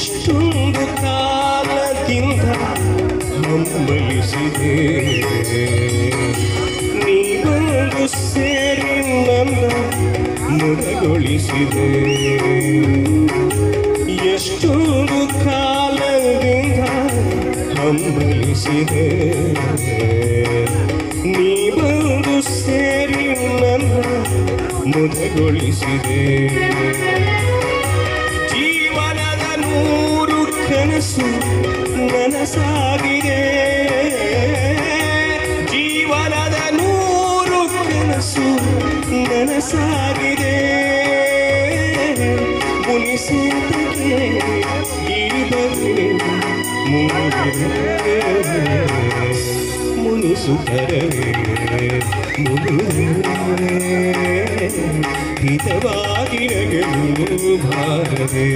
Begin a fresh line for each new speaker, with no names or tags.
ಎಷ್ಟೊಂದು ಕಾಲದಿಂದ ಹಂಬಲಿಸಿದೆ ನೀವೊಂದು ಸೇರಿ ನನ್ನ ಮುದಗೊಳಿಸಿದೆ ಎಷ್ಟೊಂದು ಕಾಲದಿಂದ ಹಂಬಲಿಸಿದೆ ನೀವೊಂದು ಸೇರಿ ನನ್ನ ಮುದಗೊಳಿಸಿದೆ ಜೀವನದ 100 ಕನಸು ನನಸಾಗಿದೆ ಜೀವನದ 100 ಕನಸು ನನಸಾಗಿದೆ ಮುನಿಸೇತಕ್ಕೆ ಇಳಿದರೆ ಮುನಿಸುತ್ತರೆ ಹಿತವಾಗಿ ನಗಲು ಬಾರದೆ